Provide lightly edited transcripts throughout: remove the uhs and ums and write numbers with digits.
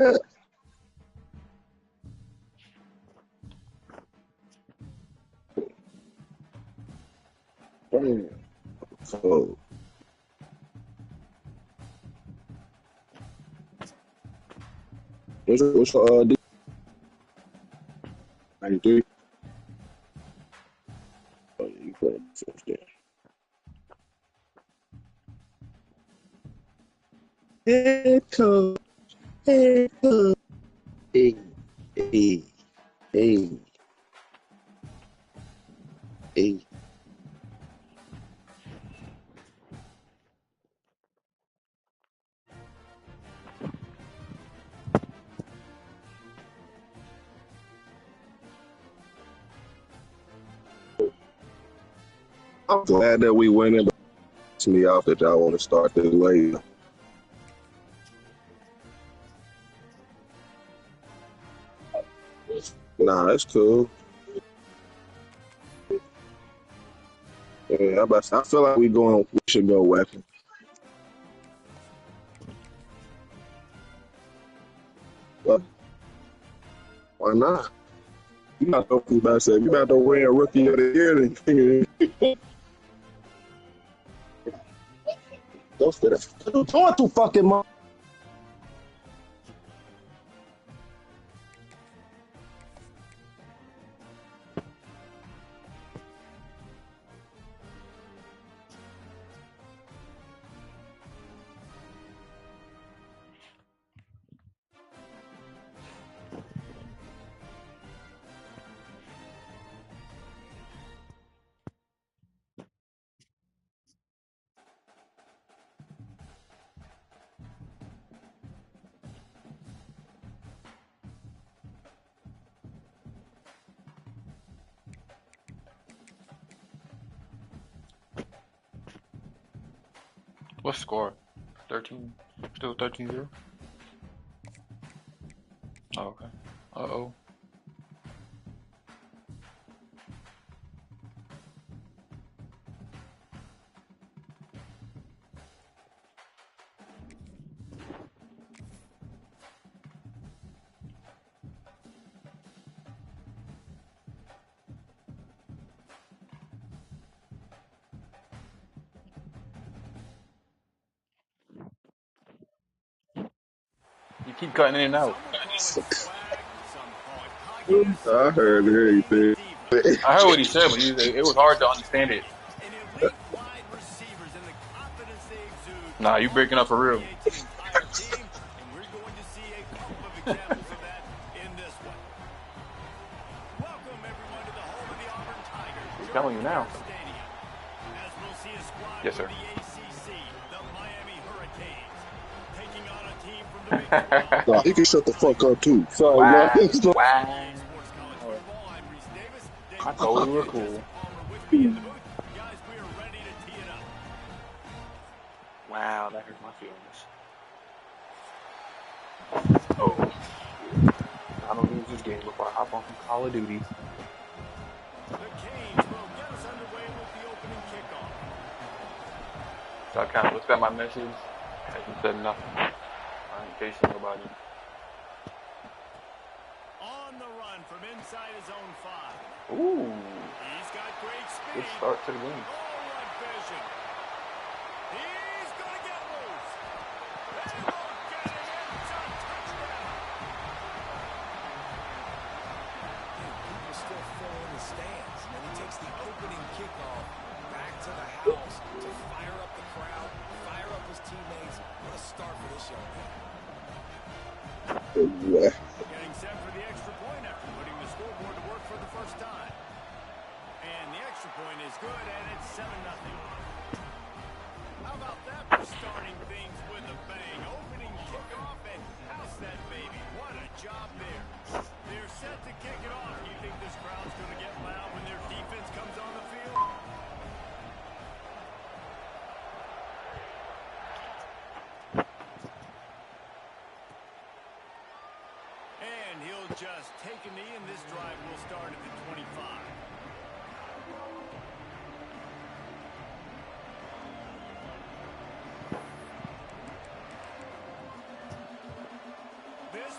Damn. So, what's your 93? Oh, yeah, you playing first there. Head coach. Head coach. Hey, hey, hey, hey. I'm glad that we winning, but it's me off that y'all want to start this late. Nah, it's cool. Yeah, I feel like we should go weapon. What? Why not? You not know who about to say, you about to win rookie of the year, then don't say that. You're going too fucking much. What score? 13? Still 13-0? Oh, okay. Uh-oh. You keep cutting in and out. I heard everything. I heard what he said, but it was hard to understand it. Nah, you breaking up for real. He's telling you now. Yes, sir. Nah, he can shut the fuck up too. Sorry, Wow. bro. Wow. I told you we were cool. Wow, that hurt my feelings. Oh. I don't lose this game before I hop on some Call of Duty. So I kind of looked at my message and said nothing. In case nobody. On the run from inside his own 5. Ooh. He's got great speed. Good start to the game. Oh, what vision. He's going to get loose. They look at it. It's a touchdown. People still filling the stands. And he takes the opening kickoff back to the house to fire up the crowd, fire up his teammates. What a start for this young man. Yeah. Getting set for the extra point after putting the scoreboard to work for the first time. And the extra point is good, and it's 7-0. How about that for starting things with a bang? Opening kickoff and house that baby. What a job there. They're set to kick it off. Do you think this crowd's going to get loud when their defense comes on the field? And he'll just take a knee, and this drive will start at the 25. This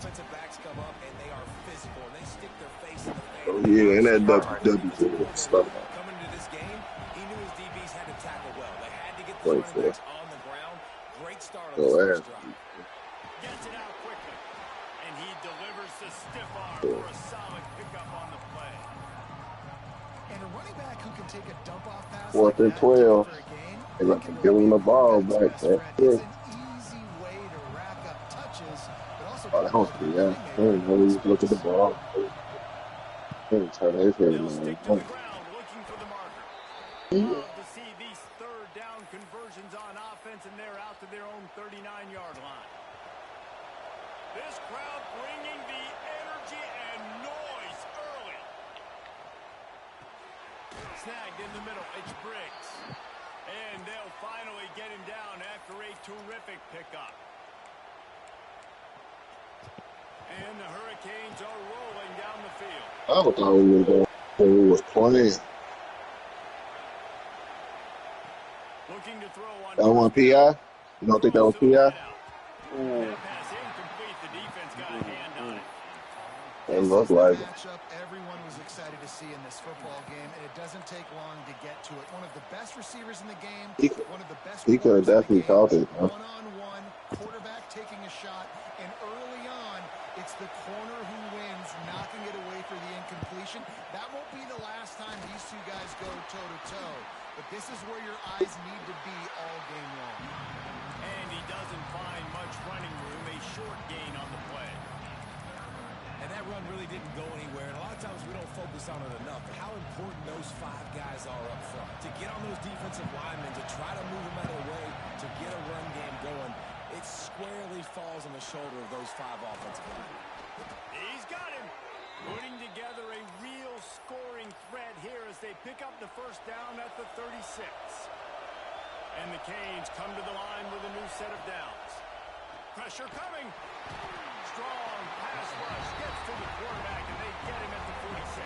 defensive backs come up and they are physical and they stick their face in the fan. Oh, yeah, and that Right. WW stuff. Coming into this game, he knew his DBs had to tackle well. They had to get the Wait running for it. backs on the ground. Great start on Oh, this ass. first drive. Gets it out quickly. And he delivers the stiff arm for a solid pickup on the play. And a running back who can take a dump off pass Fourth like and that 12. for a gain, They that got to can give really him be the a ball quarterback's back. best That's friend. It's it. an easy way to rack up touches, but also Oh, that was good. Yeah. I didn't really look at the ball. Didn't turn his head, They'll man. stick to the ground looking for the marker. Love to see these third down conversions on offense, and they're out to their own 39-yard line. This crowd bringing the energy and noise early. Snagged in the middle. It's Briggs. And they'll finally get him down after a terrific pickup. And the Hurricanes are rolling down the field. I thought we was going when we was playing. Looking to throw on That one first down. PI? You don't think that was PI? That pass incomplete. The defense got a hand on it. It This looked is the like it. matchup everyone was excited to see in this football game, and it doesn't take long to get to it. One of the best receivers in the game, one of the best He could have corners in the definitely game. caught it. Huh? One-on-one, quarterback taking a shot, and early on, it's the corner who wins, knocking it away for the incompletion. That won't be the last time these two guys go toe-to-toe, but this is where your eyes need to be all game long. And he doesn't find much running room. A short gain on the play. And that run really didn't go anywhere. And a lot of times we don't focus on it enough. But how important those five guys are up front. To get on those defensive linemen, to try to move them out of the way, to get a run game going, it squarely falls on the shoulder of those five offensive linemen. He's got him. Putting together a real scoring threat here as they pick up the first down at the 36. And the Canes come to the line with a new set of downs. Pressure coming. Strong pass rush gets to the quarterback, and they get him at the 46.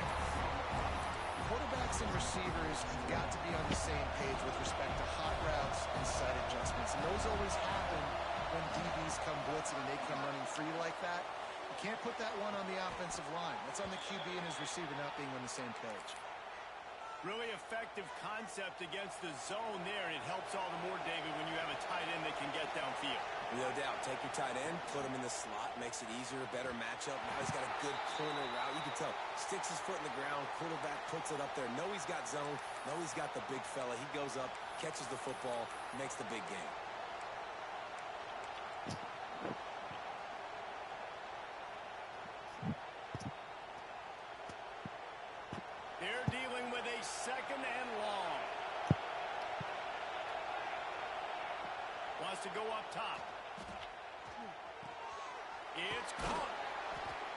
Quarterbacks and receivers have got to be on the same page with respect to hot routes and sight adjustments. And those always happen when DBs come blitzing and they come running free like that. You can't put that one on the offensive line. That's on the QB and his receiver not being on the same page. Really effective concept against the zone there, and it helps all the more, David, when you have a tight end that can get downfield. No doubt. Take your tight end, put him in the slot, makes it easier, better matchup. Now he's got a good corner route. You can tell. Sticks his foot in the ground, quarterback puts it up there. Know he's got zone. Know he's got the big fella. He goes up, catches the football, makes the big game. They're dealing with a second and long. Wants to go up top. It's caught.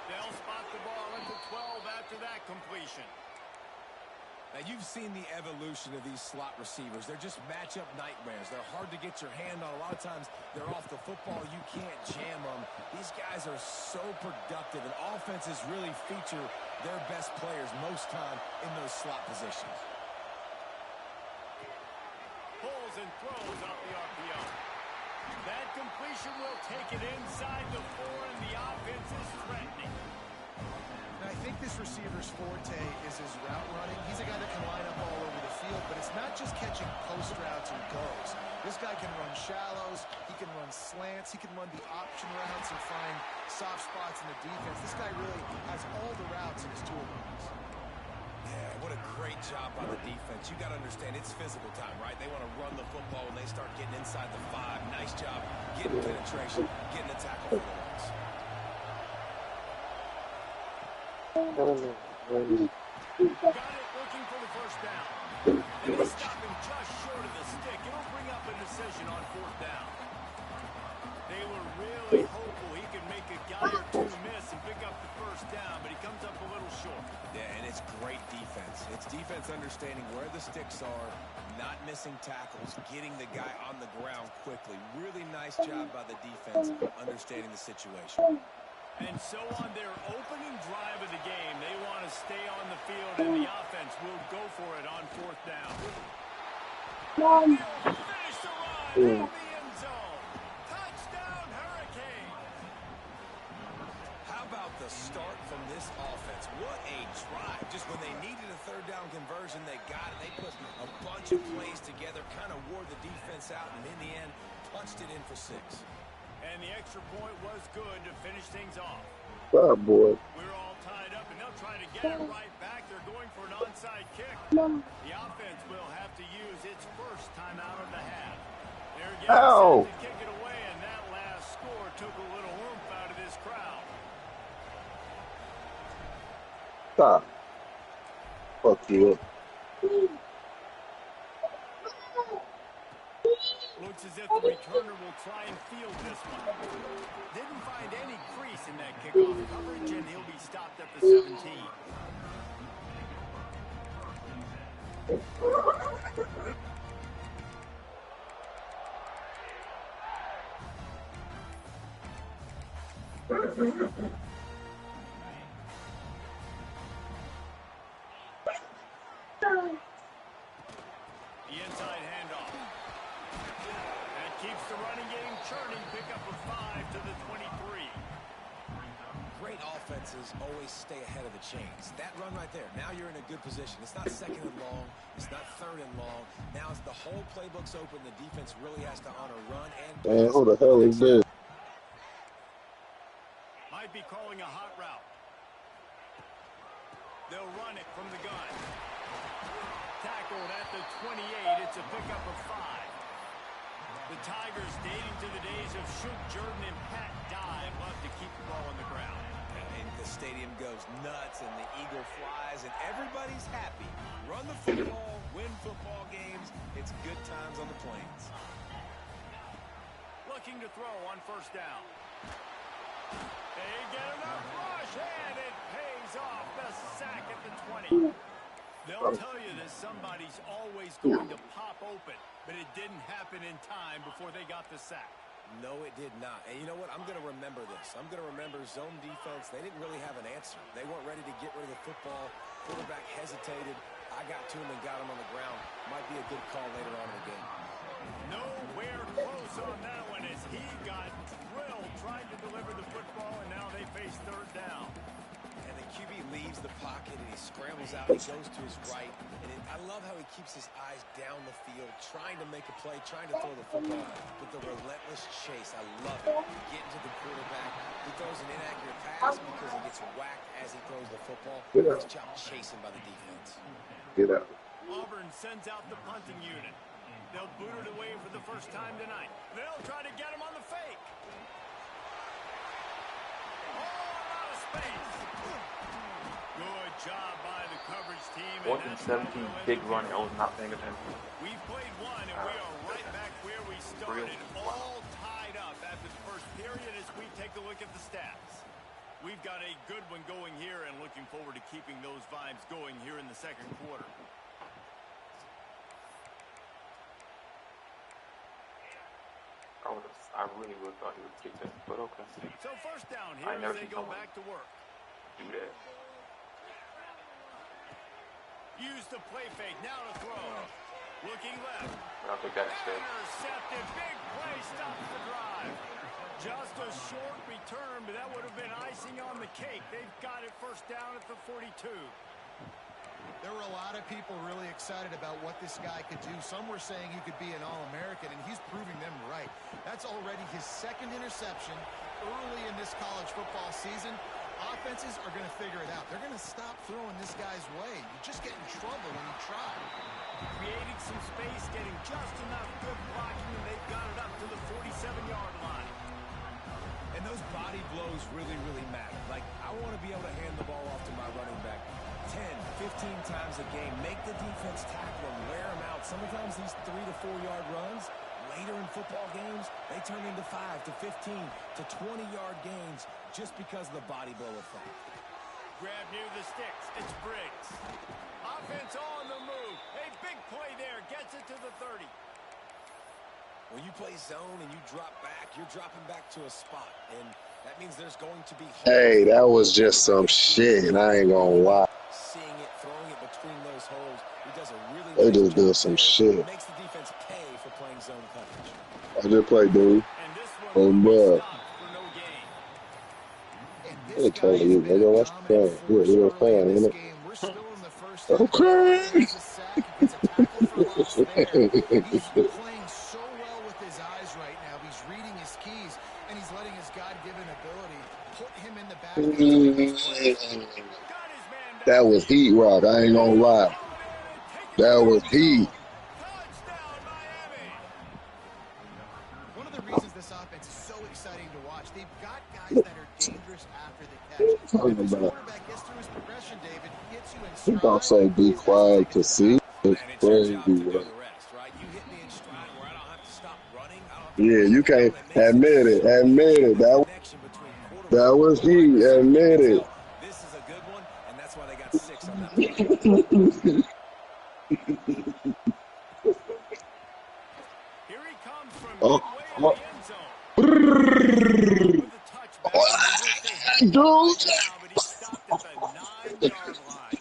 They'll spot the ball at the 12 after that completion. Now, you've seen the evolution of these slot receivers. They're just matchup nightmares. They're hard to get your hand on. A lot of times, they're off the football. You can't jam them. These guys are so productive, and offenses really feature their best players most time in those slot positions. Pulls and throws off the RPO. That completion will take it inside the 4, and the offense is threatening. Now, I think this receiver's forte is his route running. He's a guy that can line up all over the field, but it's not just catching post routes and goes. This guy can run shallows, he can run slants, he can run the option routes and find soft spots in the defense. This guy really has all the routes in his toolbox. Yeah, what a great job by the defense. You got to understand, it's physical time, right? They want to run the football when they start getting inside the 5. Nice job getting penetration, getting a tackle for the loss. Got it, looking for the first down. And they stop him just short of the stick. It'll bring up a decision on 4th down. They were really hopeful he could make a guy or two miss and pick up the first down, but he comes up a little short. Yeah, and it's great defense. It's defense understanding where the sticks are, not missing tackles, getting the guy on the ground quickly. Really nice job by the defense understanding the situation. And so on their opening drive of the game, they want to stay on the field, and the offense will go for it on 4th down. They'll finish the run in the end zone. Touchdown, Hurricane. the start from this offense. What a drive. Just when they needed a third down conversion, they got it. They put a bunch of plays together, kind of wore the defense out, and in the end, punched it in for 6. And the extra point was good to finish things off. Oh, boy. We're all tied up, and they'll try to get it right back. They're going for an onside kick. The offense will have to use its first timeout of the half. They're getting set to kick it away, and that last score took a little oomph out of this crowd. Stop. Fuck you. Looks as if the returner will try and field this one. Didn't find any crease in that kickoff coverage, and he'll be stopped at the 17. The inside handoff. That keeps the running game churning. Pick up a 5 to the 23. Great offenses always stay ahead of the chains. That run right there, now you're in a good position. It's not second and long. It's not third and long. Now the whole playbook's open. The defense really has to honor run and pass. Man, who the hell is this? Might be calling a hot route. They'll run it from the gun. Tackled at the 28. It's a pickup of 5. The Tigers, dating to the days of Shook, Jordan, and Pat Dye, love to keep the ball on the ground. And the stadium goes nuts, and the eagle flies, and everybody's happy. Run the football, win football games. It's good times on the plains. Looking to throw on first down. They get enough rush, and it pays off. The sack at the 20. They'll tell you that somebody's always going to pop open, but it didn't happen in time before they got the sack. No, it did not. And you know what? I'm going to remember this. I'm going to remember zone defense. They didn't really have an answer. They weren't ready to get rid of the football. Quarterback hesitated. I got to him and got him on the ground. Might be a good call later on in the game. Nowhere close on that one as he got drilled trying to deliver the football, and now they face third down. And the QB leaves the pocket, and he scrambles out. He goes to his right. And I love how he keeps his eyes down the field, trying to make a play, trying to throw the football. But the relentless chase, I love it. Getting to the quarterback. He throws an inaccurate pass because he gets whacked as he throws the football. Nice job chasing by the defense. Get out. Auburn sends out the punting unit. They'll boot it away for the first time tonight. They'll try to get him on the fake. Oh, out of space. Good job by the coverage team. 14-17, big run. I was not paying attention. We've played one, and we are right back where we started, all tied up after the first period as we take a look at the stats. We've got a good one going here and looking forward to keeping those vibes going here in the second quarter. I really would have thought he would kick that, but okay. So first down here as they go back to work. Do that. Use the play fake, now to throw. Looking left. I'll take that instead. Intercepted, big play, stops the drive. Just a short return, but that would have been icing on the cake. They've got it first down at the 42. There were a lot of people really excited about what this guy could do. Some were saying he could be an All-American, and he's proving them right. That's already his second interception early in this college football season. Offenses are going to figure it out. They're going to stop throwing this guy's way. You just get in trouble when you try. Creating some space, getting just enough good blocking, and they've got it up to the 47-yard line. And those body blows really, really matter. Like, I want to be able to hand the ball off to my running back 10, 15 times a game. Make the defense tackle them, wear them out. Sometimes these 3 to 4 yard runs, later in football games, they turn into 5 to 15 to 20-yard gains just because of the body blow effect. Grab near the sticks. It's Briggs. Offense on the move. A big play there. Gets it to the 30. When you play zone and you drop back, you're dropping back to a spot. And that means there's going to be... Hey, that was just some shit. I ain't gonna lie. Seeing it, throwing it between those holes, he does a really They nice just did job some there. shit. It makes the defense pay for playing zone coverage. I just played, dude. And this one Oh, will be bruh. stopped for no gain. And this They guy told has you, been nigga, a what's the dominant plan? force You're a early in fan, this ain't game. We're still in the first it? half. He Okay. gets a sack. He gets a tackle for loss there. He's playing so well with his eyes right now. He's reading his keys, and he's letting his God-given ability put him in the backfield to make these plays. Got his man That was downfield. heat rock. I ain't gonna lie. Haul it in and take it to That the was end heat. zone. Touchdown, Miami. One of the reasons this offense is so exciting to watch, they've got guys that are dangerous after the catch. Talking If this about. quarterback gets through his progression, David, gets you in He gonna stride, say be these guys will quiet take it to to the see. house. It's And it's your crazy, job to do bro. the rest, right? You hit me in stride where I don't have to stop running. I don't have to Yeah, break you down. can't It makes it admit it. so Admit easy. it. That That connection between that quarterback was and wide heat. receiver, you can Admit it. tell this is a good one, and that's why they got 6 on that play. Here he comes from Oh, midway in oh. the end zone. Brrrr. With a touchback, and they wish they had Dude. one right now, but he stopped at the 9-yard line.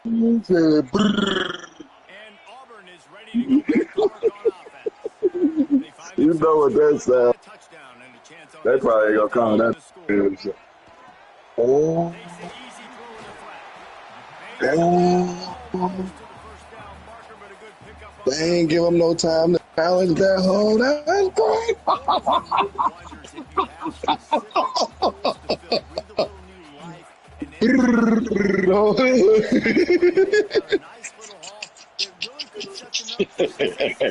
He said, brrrr. And Auburn is ready to go back to work on offense. They find You know themselves what that trailing by sound? a touchdown and a chance on They this probably ain't drive gonna to call even that. the score. Shit. Oh, Takes the easy throw in the flat. Makes the man oh. almost to the first down marker, but a good pickup on They that ain't give play. him no time to challenge First on that the hole. second That's down. great. One wonders if you have specific holes to fill. Breathe a little new life and then inject a little Brrrr. confidence. Those guys put together a nice little haul that really could set them up for success.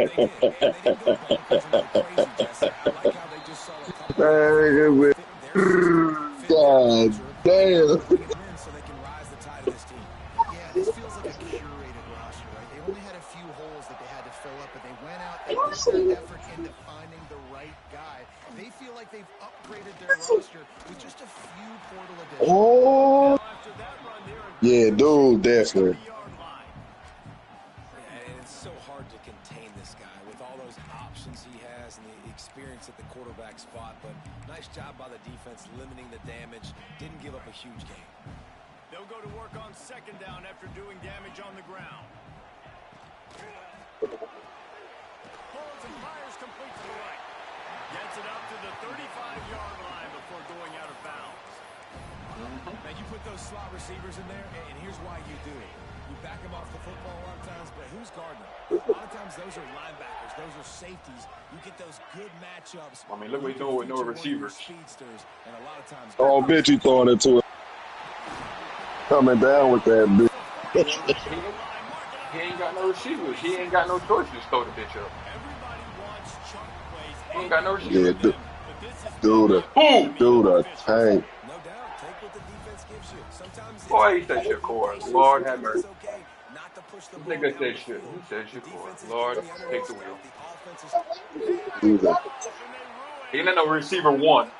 They did, and they didn't go bonkers and go crazy, Jesse. I like how they just saw a couple of athletes that Dang, fit their system, fit their God culture, and now damn. they're bringing them in so they can rise the tide of this team. Yeah, this feels like a curated roster, right? They only had a few holes that they had to fill up, but they went out and put that effort into finding the right guy. They feel like they've upgraded their roster with just a few portal additions. Oh, Now after that run, they're in yeah, pretty good shape dude, at the definitely. 30-yard line. Yeah, and it's so hard to contain this guy with all those options he has and the experience at the quarterback spot, but nice job by the defense limiting the damage. Didn't give up a huge gain. They'll go to work on second down after doing damage on the ground. Pulls and fires complete to the right. Gets it up to the 35-yard line before going out of bounds. Now, you put those slot receivers in there, and here's why you do it. You back them off the football a lot of times, but who's guarding them? A lot of times those are linebackers. Those are safeties. You get those good matchups. I mean, look what he's doing with no receivers. Speedsters, and a lot of times Oh, bitch, he throwing it to it. Coming down with that bitch. He ain't got no receivers. He ain't got no choice to throw the bitch up. Everybody wants chunk plays. He ain't got no Yeah, receivers. But this is dude, a tank. no doubt, take what the defense gives you. Sometimes it's Boy, he said Shakur. Lord have mercy. it's okay not to push the This ball nigga down said the shit. field. He said The Shakur. defense is Lord, getting the other take the stuff. wheel. The offense is Dude, off, and they ruin He ain't no receiver one.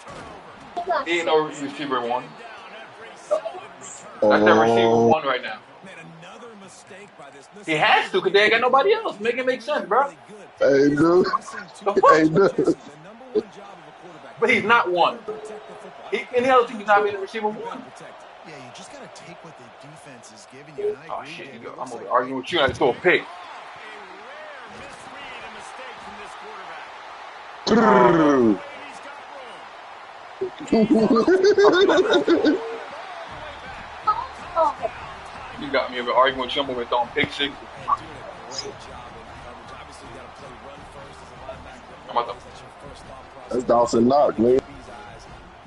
He ain't no receiver one. down after a solid return. That's that receiver oh, one right now. man, another mistake by this. He Listen, has to because they ain't got nobody else. Make it make sense, bro. really good. hey, He's dude, pressing too The much. fuck? hey, dude. Jesse, the number one job of a quarterback But is he's you not one. better protect the football. Any other team is not being a receiver You better one. protect it. Yeah, you just got to take what the defense is giving you, and I Oh agree, shit, David. you go. It I'm looks over like arguing with you and I throw a pick. A rare misread and mistake from this quarterback. Brrr. And he's got room. He's Oh, out. fuck you, man. All the way back. Touchdown, You Tigers. got me over arguing with you. I'm over throwing pick sixes. And doing a great job in coverage. Obviously, you got to play run first as a linebacker. I'm about to. That's your first thought process. That's Dawson Knox, man. QB's eyes,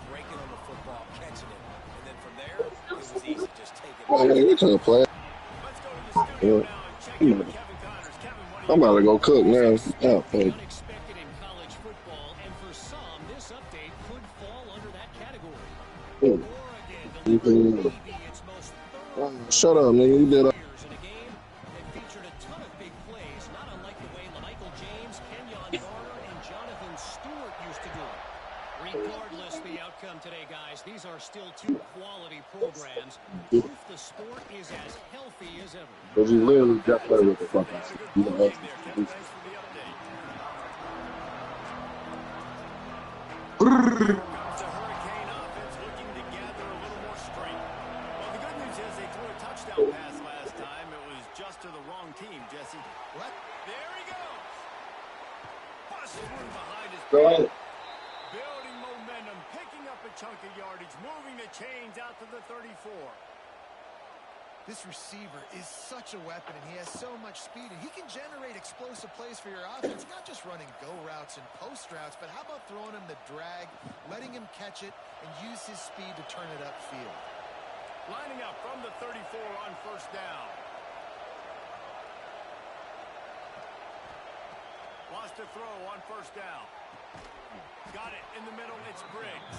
breaking on the football, catching it. And then from there, it was easy. Just take it. Man, we could play. Let's go to the studio now and check in with Kevin Connors. Kevin, what do you I'm about to go cook now. Oh, The hey. unexpected in college football, and for some, this update could fall under that category. Mm. Oregon delivered maybe its most thorough Shut up, man. You did. players in a game that featured a ton of big plays, not unlike the way Michael James, Kenyon Barner, and Jonathan Stewart used to do it. Regardless the outcome today, guys, these are still two quality programs. Proof the sport is as healthy as ever. Because you literally just play with the fucking. You know, there, Kevin? Thanks for the update. Here comes the Hurricane offense looking to gather a little more strength. Well, the good news is they threw a touchdown pass last time. It was just to the wrong team, Jesse. what? There he goes. just threw behind his Go back. ahead. Building momentum, picking up a chunk of yardage, moving the chains out to the 34. This receiver is such a weapon, and he has so much speed, and he can generate explosive plays for your offense, not just running go routes and post routes, but how about throwing him the drag, letting him catch it, and use his speed to turn it upfield. Lining up from the 34 on first down. Wants to throw on first down. Got it in the middle. It's Briggs.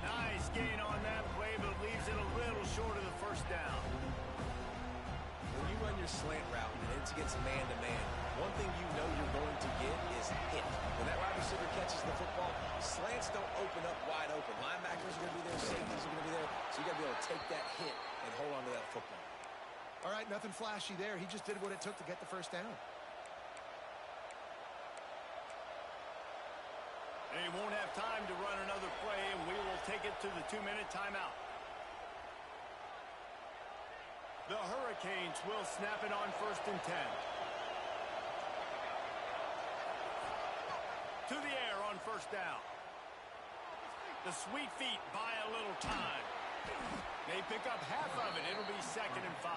Nice gain on that play, but leaves it a little short of the first down. When you run your slant route and it's against man-to-man, one thing you know you're going to get is hit. When that wide receiver catches the football, slants don't open up wide open. Linebackers are going to be there, safeties are going to be there, so you got to be able to take that hit and hold on to that football. All right, nothing flashy there. He just did what it took to get the first down. They won't have time to run another play, and we will take it to the 2-minute timeout. The Hurricanes will snap it on first and 10. To the air on first down. The sweet feet buy a little time. They pick up half of it. It'll be 2nd and 5.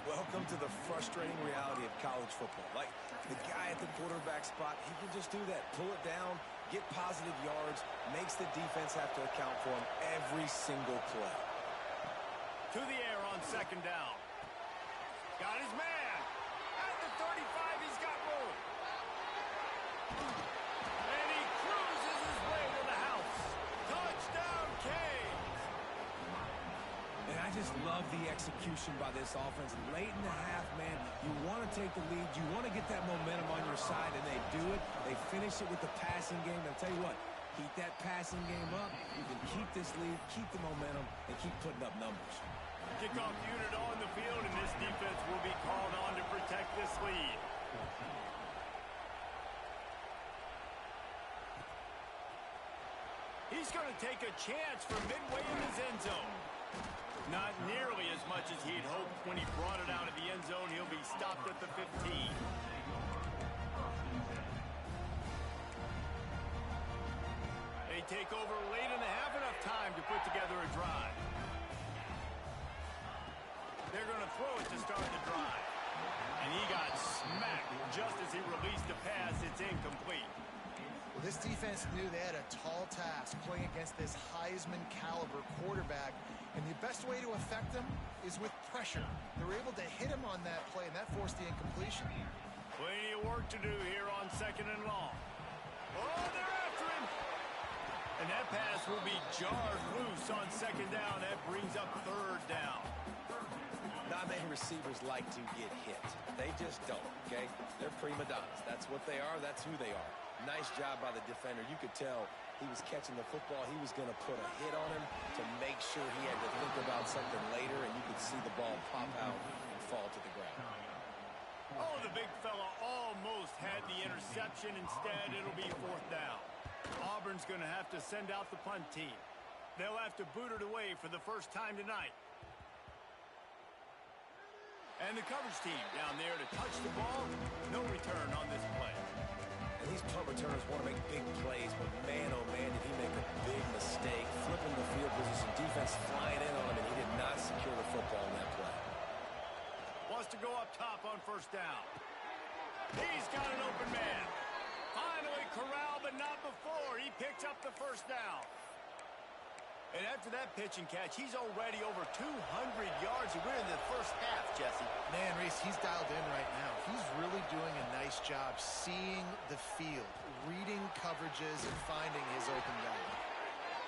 Welcome to the frustrating reality of college football. Like, the guy at the quarterback spot, he can just do that. Pull it down, get positive yards, makes the defense have to account for him every single play. To the air on 2nd down. Got his man. At the 35, he's got room. And he cruises his way to the house. Touchdown, Canes. And I just love the execution by this offense. Late in the half, man, you want to take the lead. You want to get that momentum on your side, and they do it. They finish it with the passing game. And I'll tell you what, keep that passing game up. You can keep this lead, keep the momentum, and keep putting up numbers. Kickoff unit on the field, and this defense will be called on to protect this lead. He's going to take a chance from midway in his end zone. Not nearly as much as he'd hoped when he brought it out of the end zone. He'll be stopped at the 15. They take over late in the half, enough time to put together a drive. They're going to throw it to start the drive. And he got smacked just as he released the pass. It's incomplete. Well, this defense knew they had a tall task playing against this Heisman caliber quarterback, and the best way to affect them is with pressure. They were able to hit him on that play, and that forced the incompletion. Plenty of work to do here on 2nd and long. Oh, they're after him. And that pass will be jarred loose on 2nd down. That brings up 3rd down. Not many receivers like to get hit. They just don't, okay? They're prima donnas. That's what they are. That's who they are. Nice job by the defender. You could tell he was catching the football. He was going to put a hit on him to make sure he had to think about something later, and you could see the ball pop out and fall to the ground. Oh, the big fella almost had the interception. Instead, it'll be 4th down. Auburn's going to have to send out the punt team. They'll have to boot it away for the first time tonight. And the coverage team down there to touch the ball. No return on this play. And these punt returners want to make big plays, but man, oh man, did he make a big mistake. Flipping the field position, defense flying in on him, and he did not secure the football in that play. Wants to go up top on 1st down. He's got an open man. Finally corralled, but not before. He picks up the 1st down. And after that pitch and catch, he's already over 200 yards. We're in the first half, Jesse. Man, Reese, he's dialed in right now. He's really doing a nice job seeing the field, reading coverages, and finding his open guy.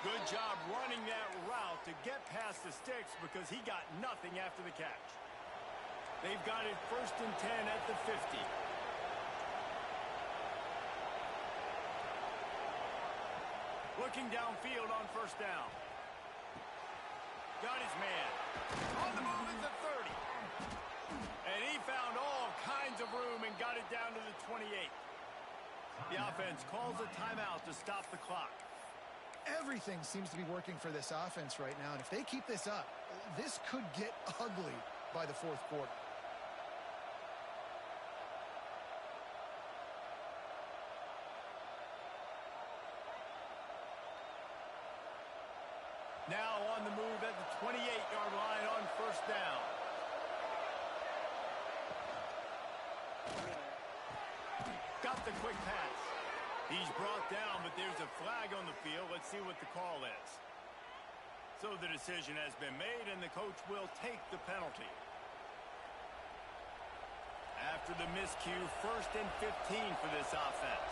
Good job running that route to get past the sticks because he got nothing after the catch. They've got it 1st and 10 at the 50. Looking downfield on 1st down. Got his man. On the move at the 30. And he found all kinds of room and got it down to the 28. The offense calls a timeout to stop the clock. Everything seems to be working for this offense right now, and if they keep this up, this could get ugly by the 4th quarter. Now on the move at the 28-yard line on first down. Got the quick pass. He's brought down, but there's a flag on the field. Let's see what the call is. So the decision has been made, and the coach will take the penalty. After the miscue, 1st and 15 for this offense.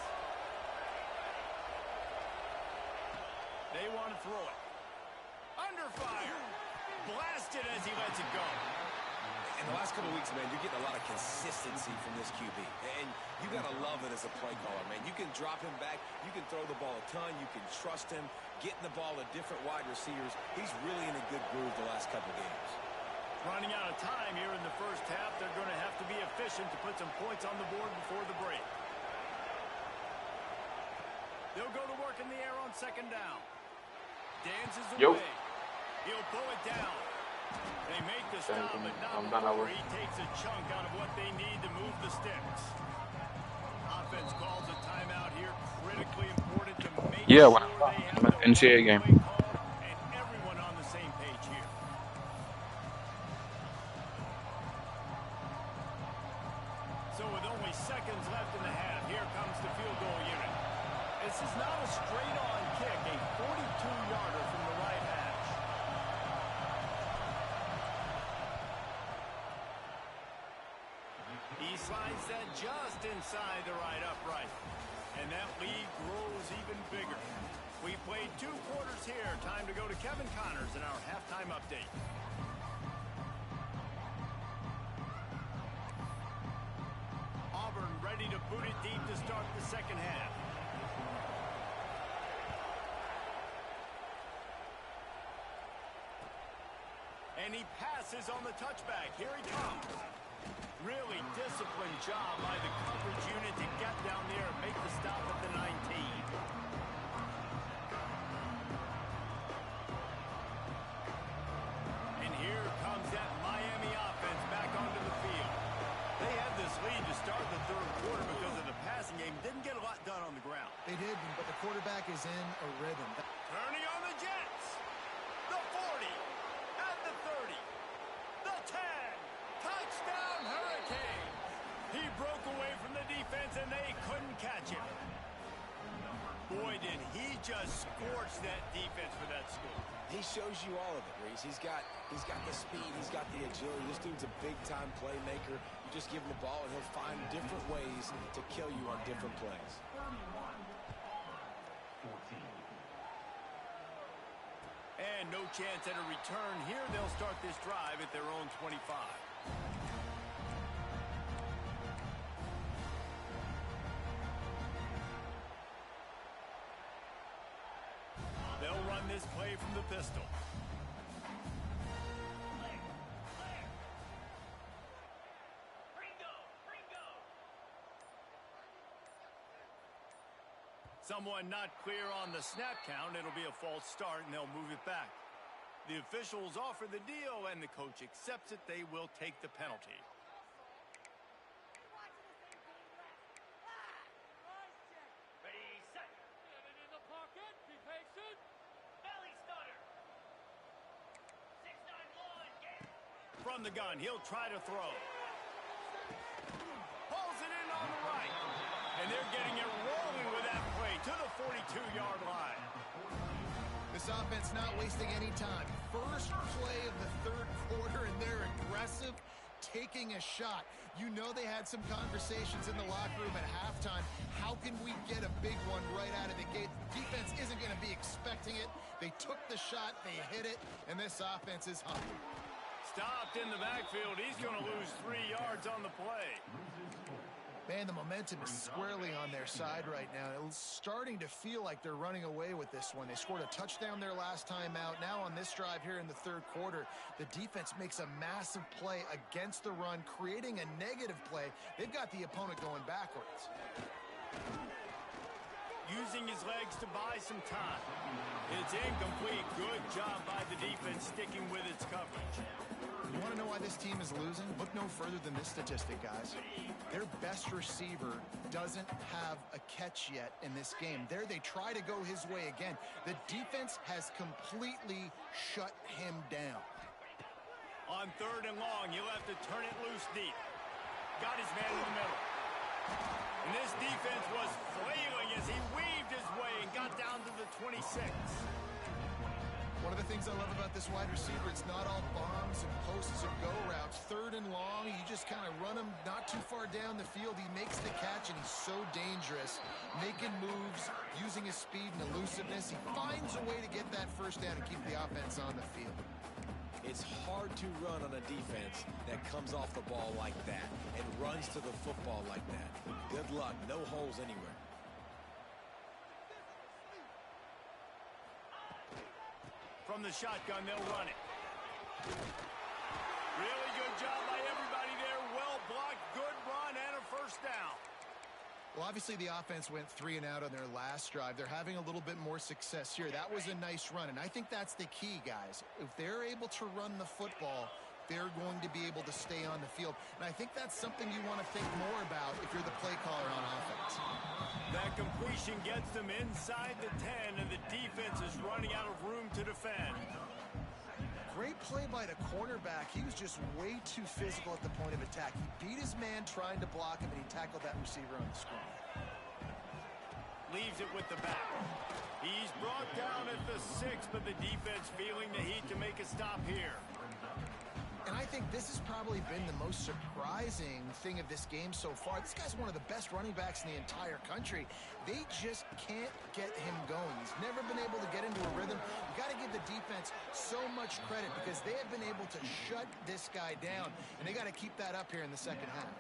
They want to throw it. Under fire. Blasted as he lets it go. In the last couple of weeks, man, you're getting a lot of consistency from this QB. And you got to love it as a play caller, man. You can drop him back. You can throw the ball a ton. You can trust him. Getting the ball to different wide receivers. He's really in a good groove the last couple of games. Running out of time here in the first half. They're going to have to be efficient to put some points on the board before the break. They'll go to work in the air on 2nd down. Dances away. He'll pull it down. They make the stop, but not before he takes a chunk out of what they need to move the sticks. Offense calls a timeout here. Critically important to make sure they have the NCAA game. play call and everyone on the same page here. So with only seconds left in the half, here comes the field goal unit. This is not a straight-on kick, a 42-yarder from the right hash. He slides that just inside the right upright. And that lead grows even bigger. We played 2 quarters here. Time to go to Kevin Connors in our halftime update. Auburn ready to boot it deep to start the second half. And he passes on the touchback. Here he comes. Really disciplined job by the coverage unit to get down there and make the stop at the 19. And here comes that Miami offense back onto the field. They had this lead to start the 3rd quarter because of the passing game. Didn't get a lot done on the ground. They did, but the quarterback is in a rhythm. Turning on the Jets. The 40. At the 30. The 10. Touchdown Hurricane. He broke away from the defense and they couldn't catch him. Boy, did he just scorch that defense for that score. He shows you all of it, Reese. He's got the speed. He's got the agility. This dude's a big-time playmaker. You just give him the ball, and he'll find different ways to kill you on different plays. And no chance at a return here. They'll start this drive at their own 25. They'll run this play from the pistol. Someone not clear on the snap count. It'll be a false start, and they'll move it back. The officials offer the deal, and the coach accepts it. They will take the penalty. Ready, set. Get it in the pocket. Be patient. Belly stutter. 6-9-1. Get it. From the gun, he'll try to throw. Pulls it in on the right. And they're getting it rolling with that play to the 42-yard line. This offense not wasting any time. First play of the 3rd quarter, and they're aggressive, taking a shot. You know they had some conversations in the locker room at halftime. How can we get a big one right out of the gate? Defense isn't going to be expecting it. They took the shot, they hit it, and this offense is hungry. Stopped in the backfield. He's going to lose 3 yards on the play. Man, the momentum is squarely on their side right now. It's starting to feel like they're running away with this one. They scored a touchdown their last time out. Now on this drive here in the 3rd quarter, the defense makes a massive play against the run, creating a negative play. They've got the opponent going backwards. Using his legs to buy some time. It's incomplete. Good job by the defense sticking with its coverage. You want to know why this team is losing? Look no further than this statistic, guys. Their best receiver doesn't have a catch yet in this game. There they try to go his way again. The defense has completely shut him down. On 3rd and long, he'll have to turn it loose deep. Got his man in the middle. And this defense was flailing as he weaved his way and got down to the 26. One of the things I love about this wide receiver, it's not all bombs and posts and go routes. 3rd and long, you just kind of run him not too far down the field. He makes the catch, and he's so dangerous, making moves, using his speed and elusiveness. He finds a way to get that first down and keep the offense on the field. It's hard to run on a defense that comes off the ball like that and runs to the football like that. Good luck. No holes anywhere. From the shotgun, they'll run it. Really good job by everybody there. Well blocked, good run, and a first down. Well, obviously the offense went 3 and out on their last drive. They're having a little bit more success here. That was a nice run, and I think that's the key, guys. If they're able to run the football, they're going to be able to stay on the field. And I think that's something you want to think more about if you're the play caller on offense. That completion gets them inside the 10, and the defense is running out of room to defend. Great play by the cornerback. He was just way too physical at the point of attack. He beat his man trying to block him, and he tackled that receiver on the screen. Leaves it with the back. He's brought down at the 6, but the defense feeling the heat to make a stop here. And I think this has probably been the most surprising thing of this game so far. This guy's one of the best running backs in the entire country. They just can't get him going. He's never been able to get into a rhythm. You got to give the defense so much credit because they have been able to shut this guy down, and they got to keep that up here in the second half.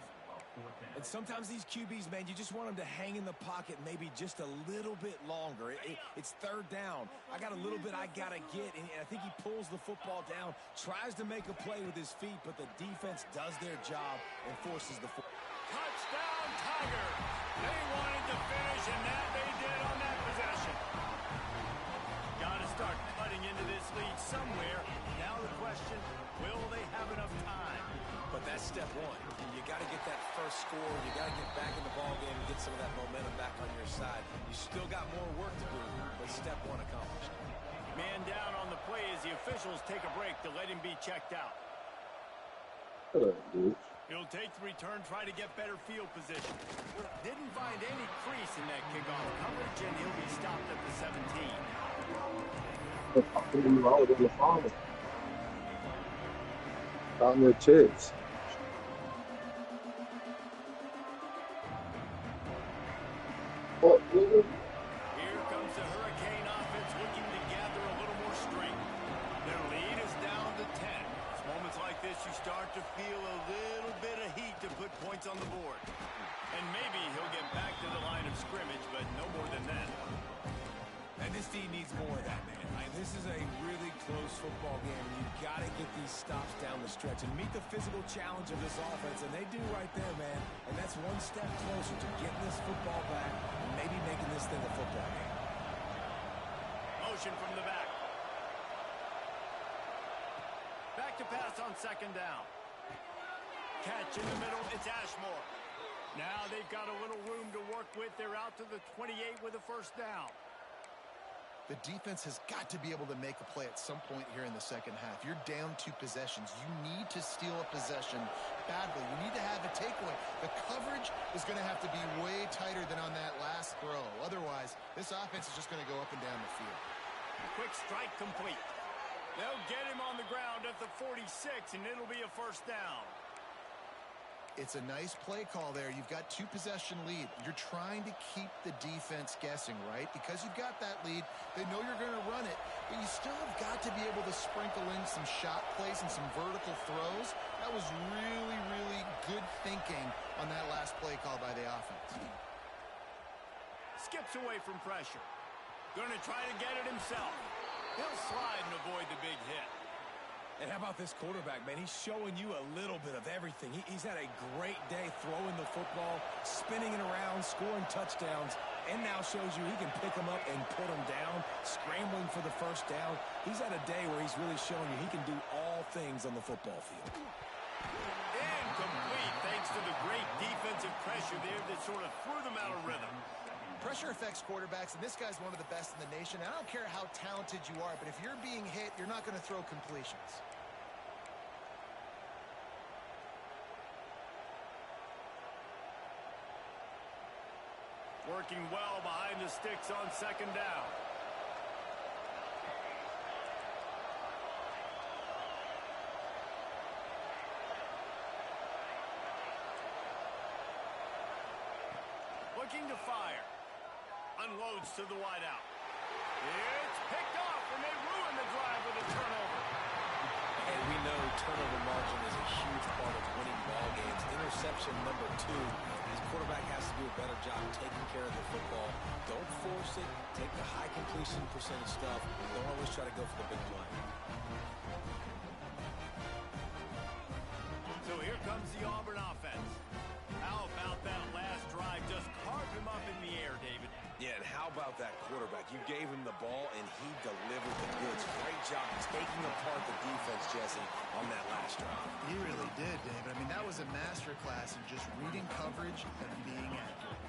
And sometimes these QBs, man, you just want them to hang in the pocket maybe just a little bit longer. It's 3rd down. I got a little bit I got to get, and I think he pulls the football down, tries to make a play with his feet, but the defense does their job and forces the Touchdown, Tiger! They wanted to finish, and that they did on that possession. Got to start cutting into this lead somewhere. Now the question, will they have enough time? But that's step 1. You got to get that first score. You got to get back in the ball game and get some of that momentum back on your side. You still got more work to do, but step 1 accomplished. Man down on the play as the officials take a break to let him be checked out. He'll take the return, try to get better field position. Didn't find any crease in that kickoff coverage, and he'll be stopped at the 17. I was on the phone. On their checks. Here comes the Hurricane offense looking to gather a little more strength. Their lead is down to 10. It's moments like this you start to feel a little bit of heat to put points on the board. And maybe he'll get back to the line of scrimmage, but no more than that. And this team needs more of that, man. This is a really close football game, and you've got to get these stops down the stretch and meet the physical challenge of this offense, and they do right there, man. And that's one step closer to getting this football back and maybe making this thing a football game. Motion from the back. Back to pass on 2nd down. Catch in the middle, it's Ashmore. Now they've got a little room to work with. They're out to the 28 with a first down. The defense has got to be able to make a play at some point here in the second half. You're down 2 possessions. You need to steal a possession badly. You need to have a takeaway. The coverage is going to have to be way tighter than on that last throw. Otherwise, this offense is just going to go up and down the field. Quick strike complete. They'll get him on the ground at the 46, and it'll be a first down. It's a nice play call there. You've got 2 possession lead. You're trying to keep the defense guessing, right? Because you've got that lead, they know you're going to run it, but you still have got to be able to sprinkle in some shot plays and some vertical throws. That was really, really good thinking on that last play call by the offense. Skips away from pressure. Going to try to get it himself. He'll slide and avoid the big hit. And how about this quarterback, man? He's showing you a little bit of everything. He's had a great day throwing the football, spinning it around, scoring touchdowns, and now shows you he can pick them up and put them down, scrambling for the first down. He's had a day where he's really showing you he can do all things on the football field. Incomplete, thanks to the great defensive pressure there that sort of threw them out of rhythm. Pressure affects quarterbacks, and this guy's one of the best in the nation. I don't care how talented you are, but if you're being hit, you're not going to throw completions. Working well behind the sticks on second down. Looking to fire. Unloads to the wideout. It's picked off, and they ruin the drive with a turnover. And we know turnover margin is a huge part of winning ball games. Interception number 2. His quarterback has to do a better job taking care of the football. Don't force it. Take the high completion percentage stuff. Don't always try to go for the big play. So here comes the Auburn offense. How about that last drive? Just carved him up in the air, David. Yeah, and how about that quarterback? You gave him the ball, and he delivered the goods. Great job taking apart the defense, Jesse, on that last drive. He really did, David. I mean, that was a masterclass in just reading coverage and being accurate.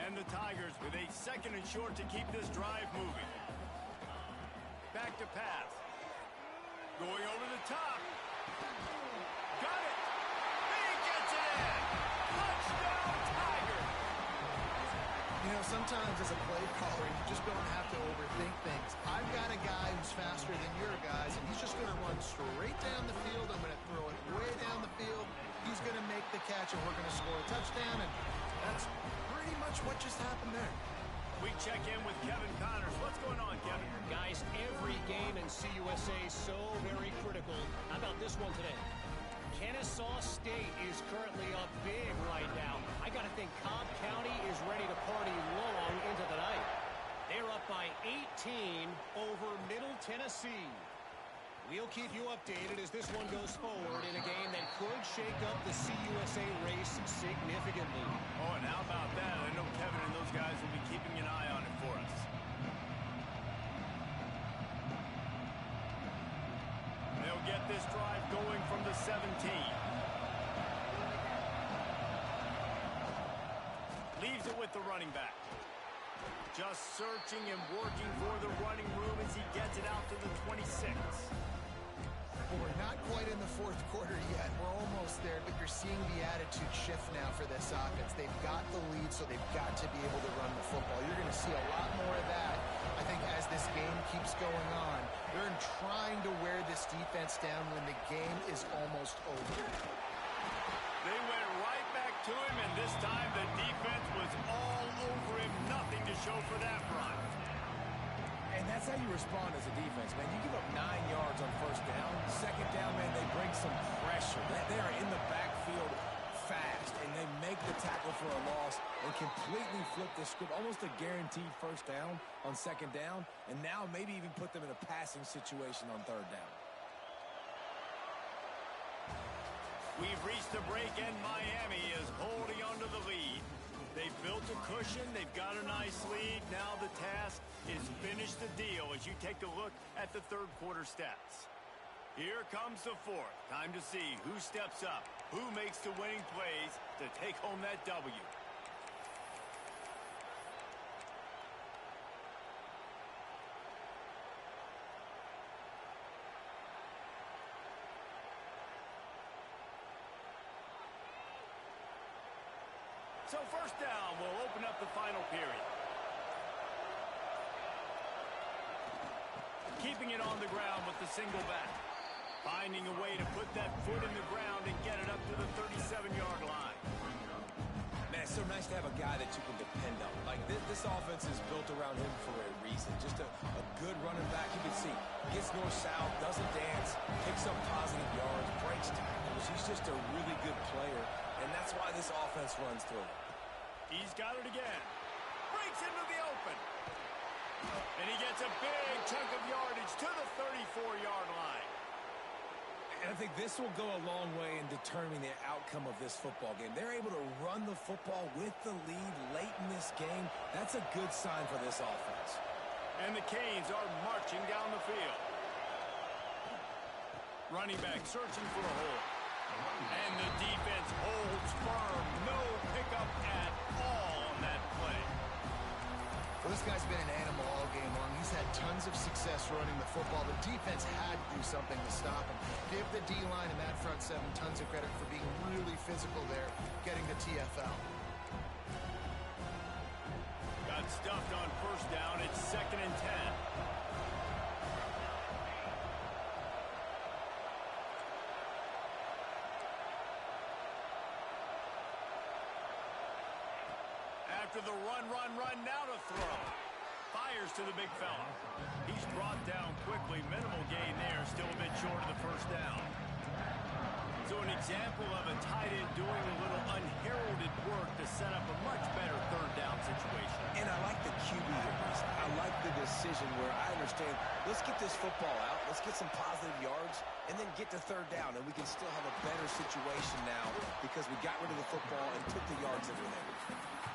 And the Tigers with a second and short to keep this drive moving. Back to pass. Going over the top. Got it. He gets it in. Touchdown, Tigers. You know, sometimes as a play caller, you just don't have to overthink things. I've got a guy who's faster than your guys, and he's just going to run straight down the field. I'm going to throw it way down the field. He's going to make the catch, and we're going to score a touchdown, and that's pretty much what just happened there. We check in with Kevin Connors. What's going on, Kevin? Guys, every game in CUSA is so very critical. How about this one today? Kennesaw State is currently up big right now. I got to think Cobb County is ready to party long into the night. They're up by 18 over Middle Tennessee. We'll keep you updated as this one goes forward in a game that could shake up the CUSA race significantly. Oh, and how about that? I know Kevin and those guys will be keeping an eye on it for us. They'll get this drive going from the 17. Leaves it with the running back. Just searching and working for the running room as he gets it out to the 26. Well, we're not quite in the fourth quarter yet. We're almost there, but you're seeing the attitude shift now for this offense. They've got the lead, so they've got to be able to run the football. You're going to see a lot more of that, I think, as this game keeps going on. They're trying to wear this defense down when the game is almost over. They went right back to him, and this time the defense was all over him. Nothing to show for that run. And that's how you respond as a defense, man. You give up 9 yards on first down. Second down, man, they bring some pressure. They are in the backfield fast, and they make the tackle for a loss and completely flip the script. Almost a guaranteed first down on second down, and now maybe even put them in a passing situation on third down. We've reached the break, and Miami is holding onto the lead. They've built a cushion. They've got a nice lead. Now the task is finish the deal as you take a look at the third quarter stats. Here comes the fourth. Time to see who steps up, who makes the winning plays to take home that W. So first down will open up the final period. Keeping it on the ground with the single back. Finding a way to put that foot in the ground and get it up to the 37-yard line. Man, it's so nice to have a guy that you can depend on. Like, this offense is built around him for a reason. Just a good running back. You can see, gets north-south, doesn't dance, picks up positive yards, breaks tackles. He's just a really good player, and that's why this offense runs through. He's got it again. Breaks into the open. And he gets a big chunk of yardage to the 34-yard line. And I think this will go a long way in determining the outcome of this football game. They're able to run the football with the lead late in this game. That's a good sign for this offense. And the Canes are marching down the field. Running back searching for a hole. And the defense holds firm. No pickup at all on that play. Well, this guy's been an animal all game long. He's had tons of success running the football. The defense had to do something to stop him. Give the D-line and that front seven tons of credit for being really physical there, getting the TFL. Got stuffed on first down. It's 2nd and 10. After the run, now to throw. Fires to the big fella. He's brought down quickly. Minimal gain there. Still a bit short of the first down. So an example of a tight end doing a little unheralded work to set up a much better third down situation. And I like the QB here, Reese. I like the decision where I understand, let's get this football out, let's get some positive yards, and then get to third down, and we can still have a better situation now because we got rid of the football and took the yards that were there.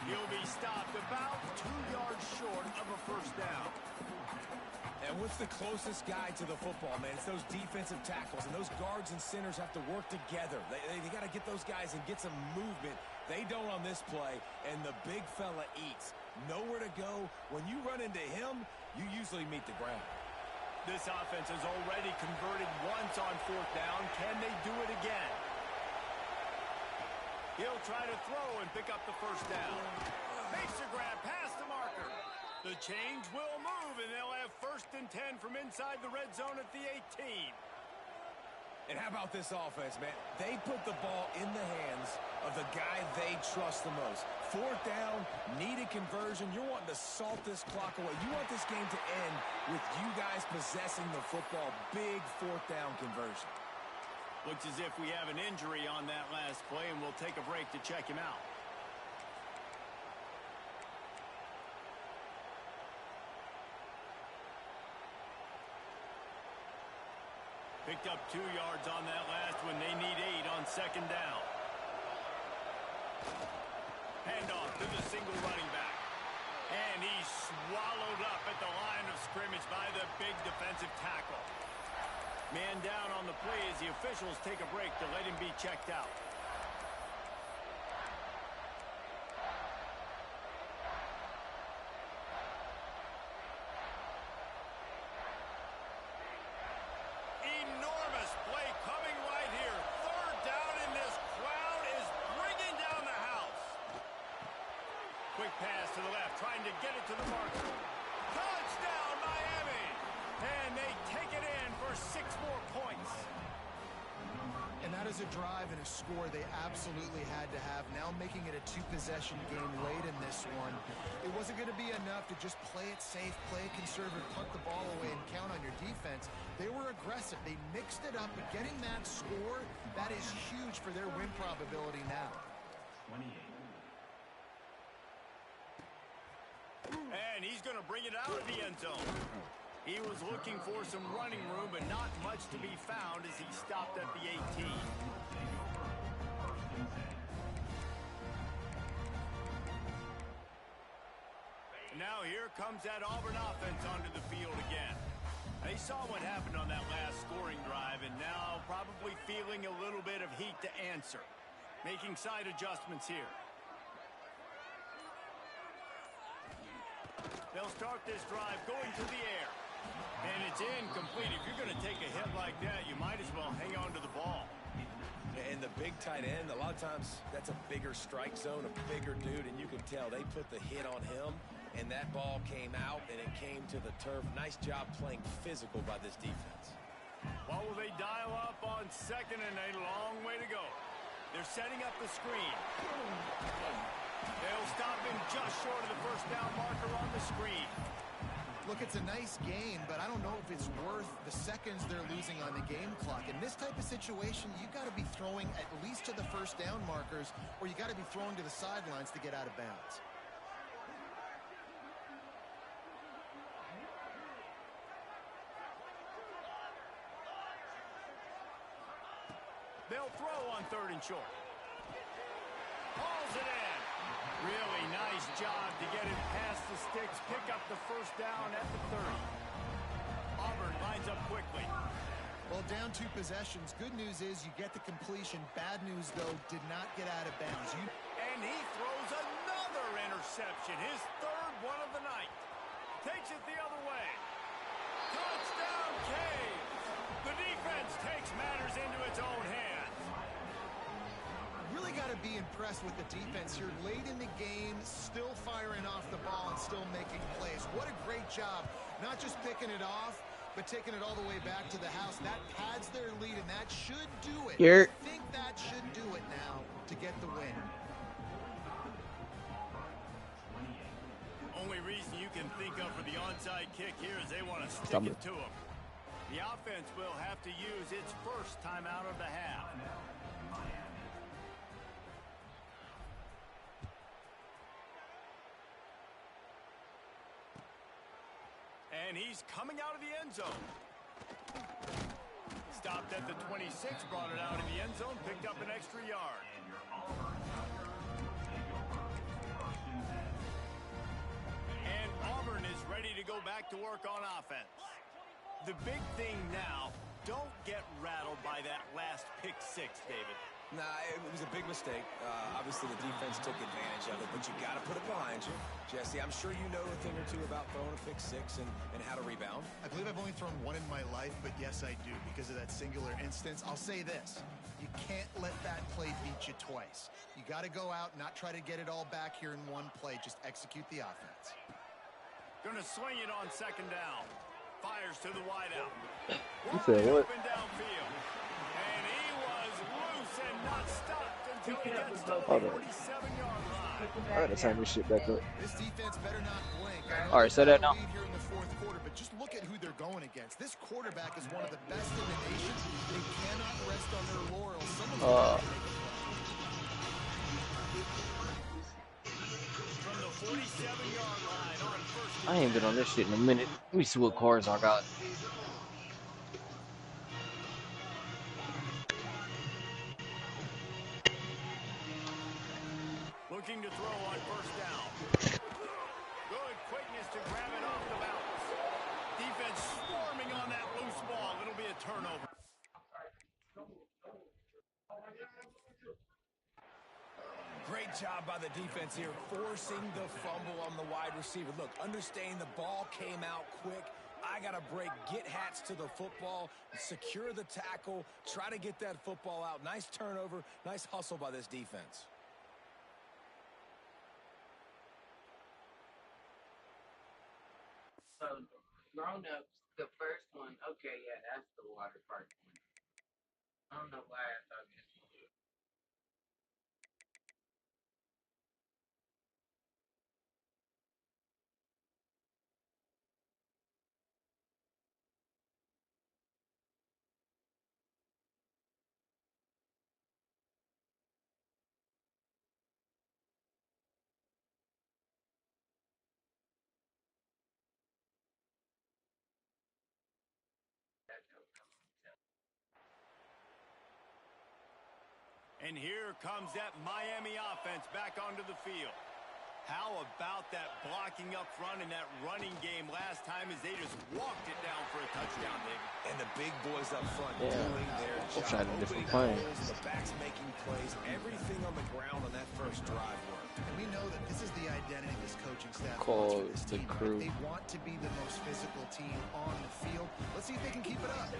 He'll be stopped about 2 yards short of a first down. And what's the closest guy to the football, man? It's those defensive tackles, and those guards and centers have to work together. They got to get those guys and get some movement. They don't on this play, and the big fella eats. Nowhere to go. When you run into him, you usually meet the ground. This offense has already converted once on fourth down. Can they do it again? He'll try to throw and pick up the first down. Makes the grab past the marker. The change will move, and they'll have 1st and 10 from inside the red zone at the 18. And how about this offense, man? They put the ball in the hands of the guy they trust the most. Fourth down, needed conversion. You're wanting to salt this clock away. You want this game to end with you guys possessing the football. Big fourth down conversion. Looks as if we have an injury on that last play, and we'll take a break to check him out. Picked up 2 yards on that last one. They need 8 on 2nd down. Handoff to the single running back. And he's swallowed up at the line of scrimmage by the big defensive tackle. Man down on the play as the officials take a break to let him be checked out. Enormous play coming right here. 3rd down, and this crowd is bringing down the house. Quick pass to the left, trying to get it to the marker. Touchdown, Miami! And they take it in for 6 more points. And that is a drive and a score they absolutely had to have. Now making it a 2-possession game late in this one. It wasn't going to be enough to just play it safe, play it conservative, punt the ball away, and count on your defense. They were aggressive. They mixed it up, but getting that score, that is huge for their win probability now. 28. And he's going to bring it out of the end zone. He was looking for some running room, but not much to be found as he stopped at the 18. Now here comes that Auburn offense onto the field again. They saw what happened on that last scoring drive, and now probably feeling a little bit of heat to answer. Making side adjustments here. They'll start this drive going to the air. And it's incomplete. If you're going to take a hit like that, you might as well hang on to the ball. And the big tight end, a lot of times that's a bigger strike zone, a bigger dude, and you can tell they put the hit on him, and that ball came out, and it came to the turf. Nice job playing physical by this defense. What will they dial up on 2nd and a long way to go? They're setting up the screen. They'll stop him just short of the first down marker on the screen. Look, it's a nice gain, but I don't know if it's worth the seconds they're losing on the game clock. In this type of situation, you got to be throwing at least to the first down markers, or you got to be throwing to the sidelines to get out of bounds. They'll throw on 3rd and short. Hauls it in. Really nice job to get it past the sticks, pick up the first down at the 30. Auburn lines up quickly. Well, down 2 possessions. Good news is you get the completion. Bad news, though, did not get out of bounds. And he throws another interception, his 3rd one of the night. Takes it the other way. Touchdown, Canes. The defense takes matters into its own hands. Really got to be impressed with the defense here. Late in the game, still firing off the ball and still making plays. What a great job. Not just picking it off, but taking it all the way back to the house. That pads their lead, and that should do it. Here. I think that should do it now to get the win. Only reason you can think of for the onside kick here is they want to stick it to him. The offense will have to use its first timeout of the half. And he's coming out of the end zone. Stopped at the 26, brought it out of the end zone, picked up an extra yard. And Auburn is ready to go back to work on offense. The big thing now, don't get rattled by that last pick 6, David. Nah, it was a big mistake. Obviously, the defense took advantage of it, but you got to put it behind you. Jesse, I'm sure you know a thing or two about throwing a pick 6 and how to rebound. I believe I've only thrown 1 in my life, but yes, I do because of that singular instance. I'll say this. You can't let that play beat you twice. You got to go out, not try to get it all back here in one play. Just execute the offense. Going to swing it on 2nd down. Fires to the wideout. You said what? Open downfield. And he was loose and not stopped until he gets to the Hold on. 47-yard line. I gotta turn this shit back up. This defense better not blink. All right, say that now. Lead here in the 4th quarter, but just look at who they're going against. This quarterback is one of the best in the nation. They cannot rest on their laurels. From the 47-yard line on 1st. I ain't been on this shit in a minute. Let me see what cars I got. Looking to throw on 1st down. Good quickness to grab it off the bounce. Defense swarming on that loose ball. It'll be a turnover. Great job by the defense here, forcing the fumble on the wide receiver. Look, understanding the ball came out quick. I got to break, get hats to the football, secure the tackle, try to get that football out. Nice turnover, nice hustle by this defense. So, grown-ups, the first one, okay, yeah, that's the water park one. I don't know why I thought this was. And here comes that Miami offense back onto the field. How about that blocking up front and that running game last time as they just walked it down for a touchdown, David? And the big boys up front doing their We'll try job. the different Opening plays. holes, the backs making plays, everything on the ground on that first drive worked. And we know that this is the identity this coaching staff Call wants for this the team. crew. They want to be the most physical team on the field. Let's see if they can keep it up.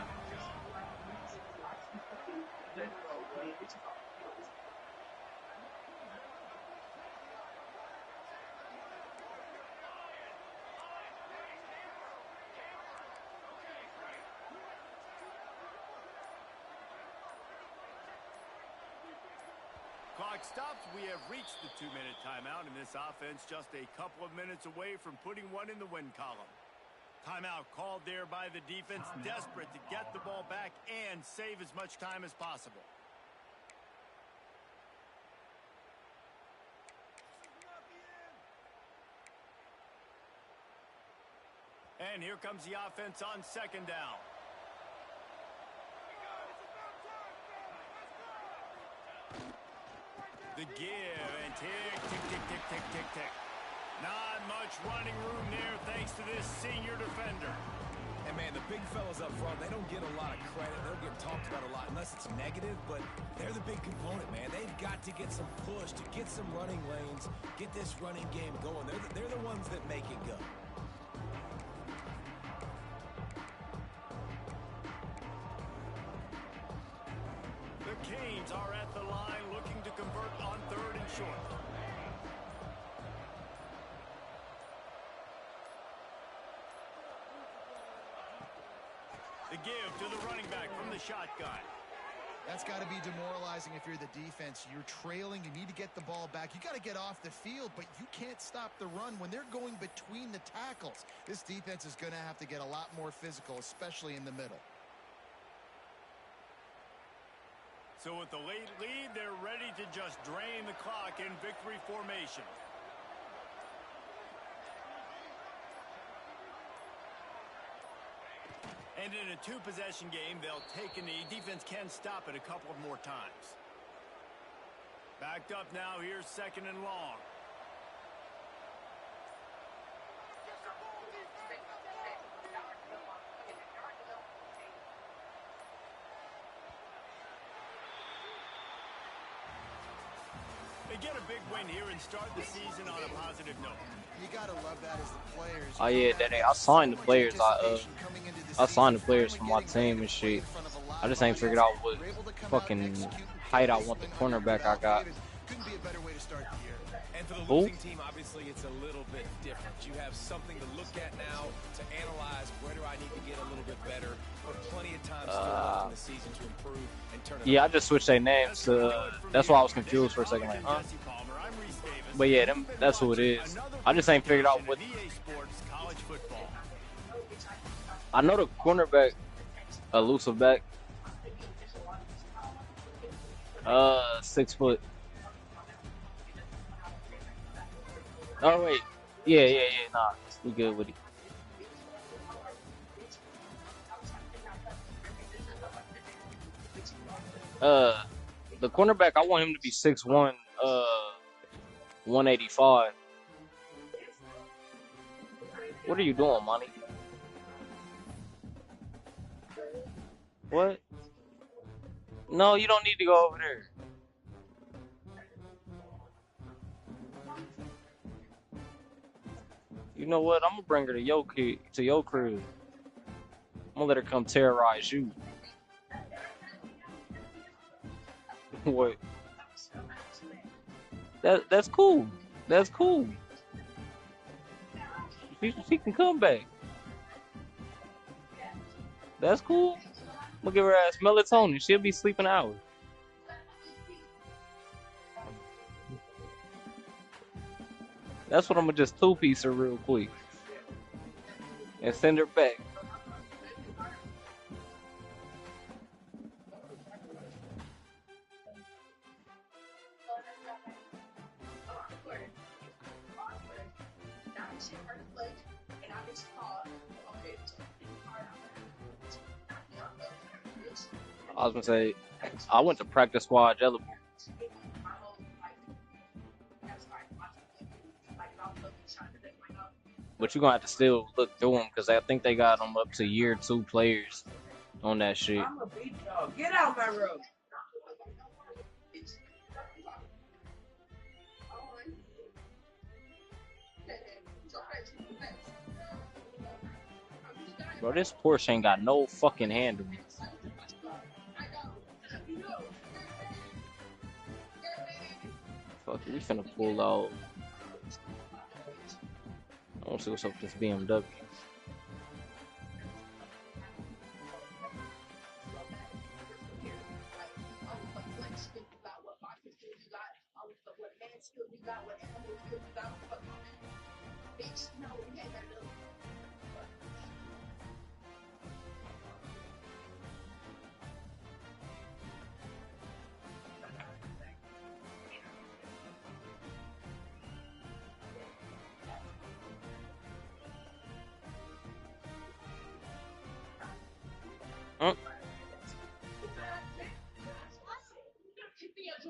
Clock stops. We have reached the 2-minute timeout, and this offense just a couple of minutes away from putting one in the win column. Timeout called there by the defense, desperate to get the ball back and save as much time as possible. And here comes the offense on 2nd down. the give, and tick, tick, tick, tick, tick, tick, tick. Not much running room there thanks to this senior defender. And, man, the big fellas up front, they don't get a lot of credit. They don't get talked about a lot unless it's negative, but they're the big component, man. They've got to get some push, to get some running lanes, get this running game going. They're the ones that make it go. The Canes are at the line looking to convert on 3rd and short. The give to the running back from the shotgun. That's got to be demoralizing if you're the defense. You're trailing. You need to get the ball back. You got to get off the field, but you can't stop the run when they're going between the tackles. This defense is going to have to get a lot more physical, especially in the middle. So with the late lead, they're ready to just drain the clock in victory formation. And in a two-possession game, they'll take a knee. Defense can stop it a couple of more times. Backed up now. Here's 2nd and long. They get a big win here and start the season on a positive note. You gotta love that as the players. Oh yeah, I signed the players. I signed the players for my team and shit. I just ain't figured out what fucking height I want the cornerback I got. Couldn't be a better way to start the year. And for the losing team, obviously, it's a little bit different. You have something to look at now, to analyze where do I need to get a little bit better, but plenty of time still left in the season to improve and turn it Yeah, around. I just switched their names. That's why I was confused for a second. Like, huh? But yeah, that's who it is. I just ain't figured out what. I know the cornerback, elusive back, 6 foot. Oh wait, yeah, nah, we good with it. The cornerback, I want him to be 6'1", 185. What are you doing, Monty? What? No, you don't need to go over there. You know what? I'm gonna bring her to your crib. I'm gonna let her come terrorize you. What? That's cool. That's cool. She can come back. That's cool. I'm gonna give her ass melatonin. She'll be sleeping hours. That's what I'm gonna just two-piece her real quick and send her back. I was gonna say, I went to practice squad eligible. But you're gonna have to still look through them because I think they got them up to year 2 players on that shit. I'm a beat dog. Get out my room. Bro, this Porsche ain't got no fucking handle. Fuck it, we finna pull out. I wanna see what's up with this BMW.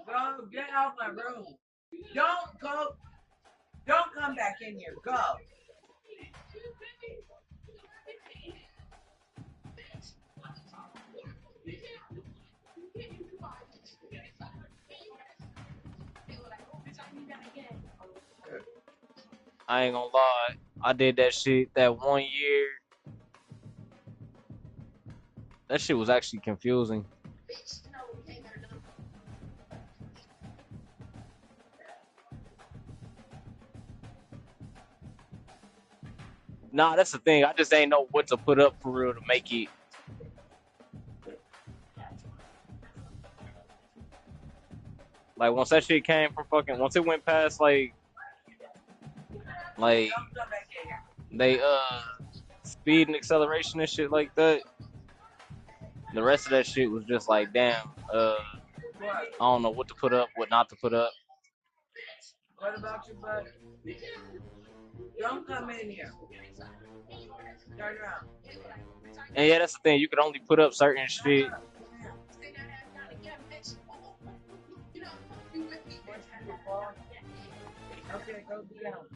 Go get out my room. Don't go. Don't come back in here. Go. I ain't gonna lie. I did that shit that 1 year. That shit was actually confusing. Nah, that's the thing. I just ain't know what to put up for real to make it. Like once that shit came from fucking, once it went past like they speed and acceleration and shit like that. The rest of that shit was just like, damn, I don't know what to put up, what not to put up. What about your butt? Don't come in here. Turn around. And yeah, that's the thing. You could only put up certain shit. Okay, go down.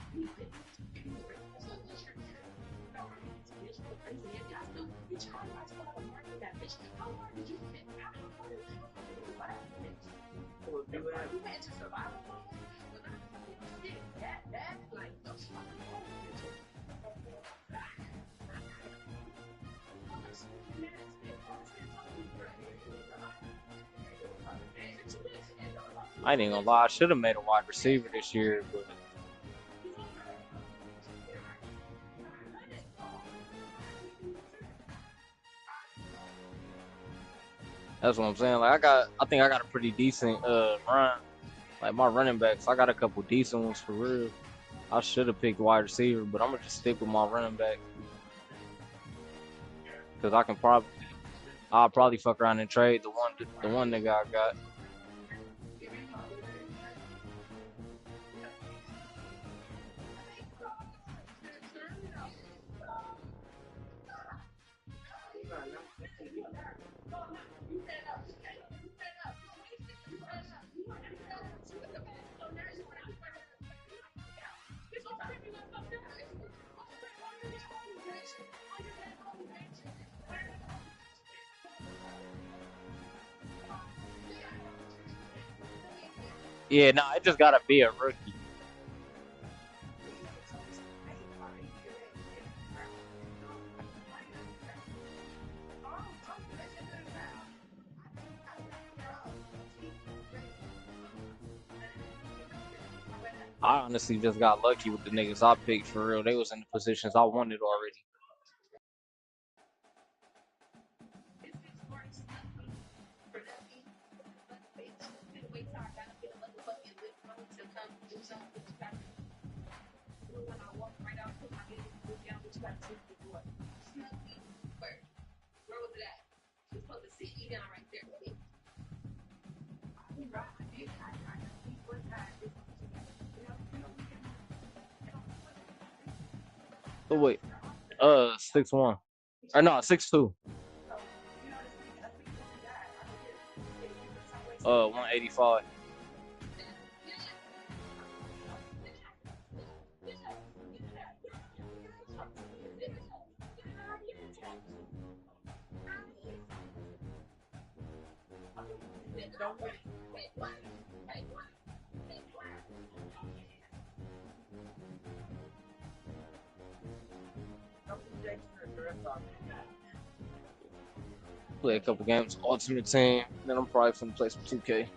I ain't even gonna lie. I should have made a wide receiver this year, but that's what I'm saying. Like I think I got a pretty decent run. Like my running backs, I got a couple decent ones for real. I should have picked wide receiver, but I'm gonna just stick with my running back because I'll probably fuck around and trade the one nigga I got. Yeah, no, it just gotta be a rookie. I honestly just got lucky with the niggas I picked for real. They was in the positions I wanted already. Oh wait, 6'1", or no 6'2", 185. Play a couple games, Ultimate Team, then I'm probably finna play some 2K.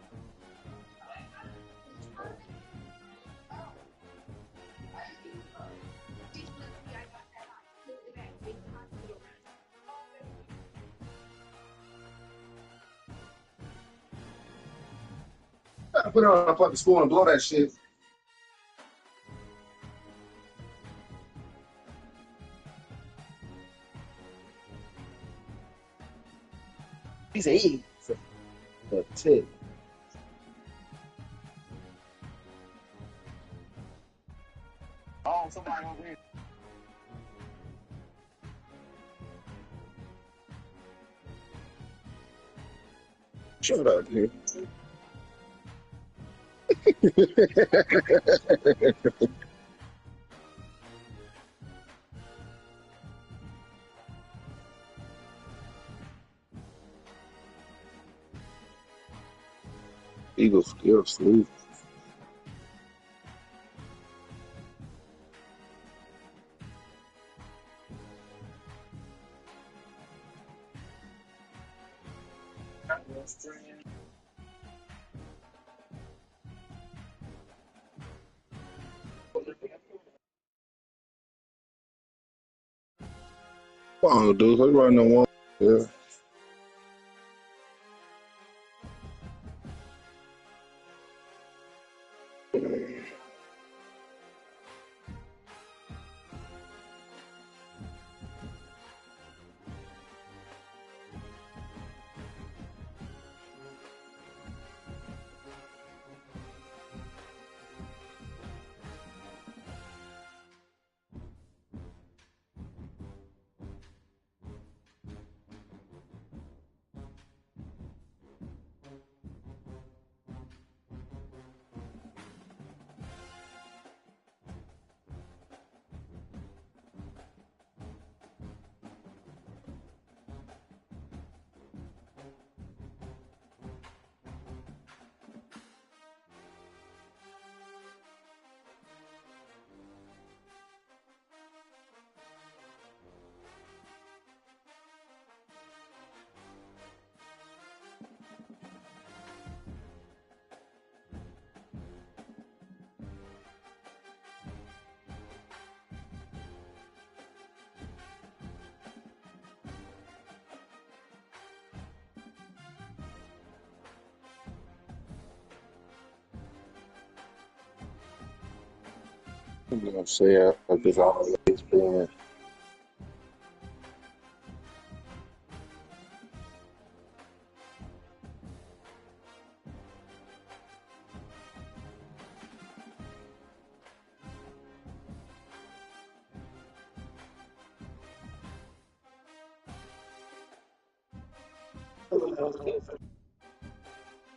I put it on a fucking spool and blow that shit. He's a tip. Oh, somebody over here. Shut up, dude. Eagles still sleep. Come on, dude. Let's run the one. Yeah. I'm gonna say I've just always been.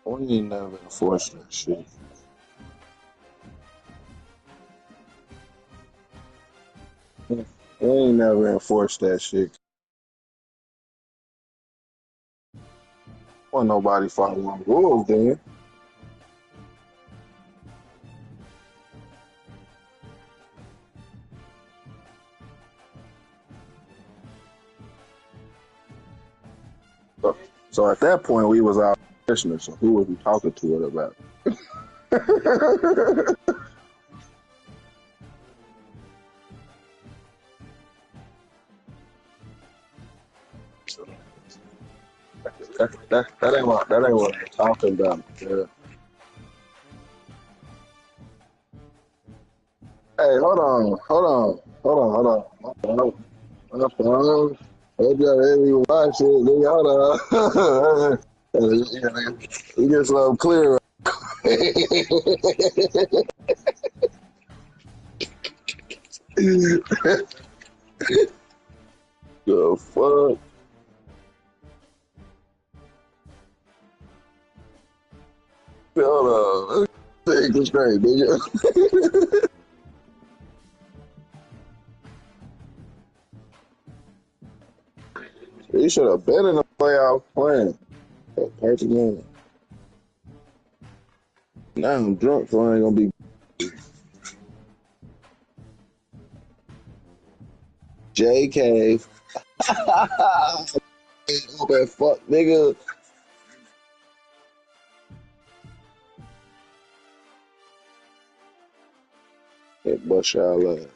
We ain't never enforced that shit. We ain't never enforced that shit. Wasn't nobody following rules then. So at that point, we was our listeners. So who was we talking to it about? That ain't what I'm talking about. Yeah. Hey, hold on. My phone. Hope y'all every watch it. Nigga, hold on. You get some clear. The fuck? Hold on. Take this straight, nigga. He should have been in the playoff playing. Now I'm drunk, so I ain't gonna be. JK. That fuck nigga. That bust y'all ass.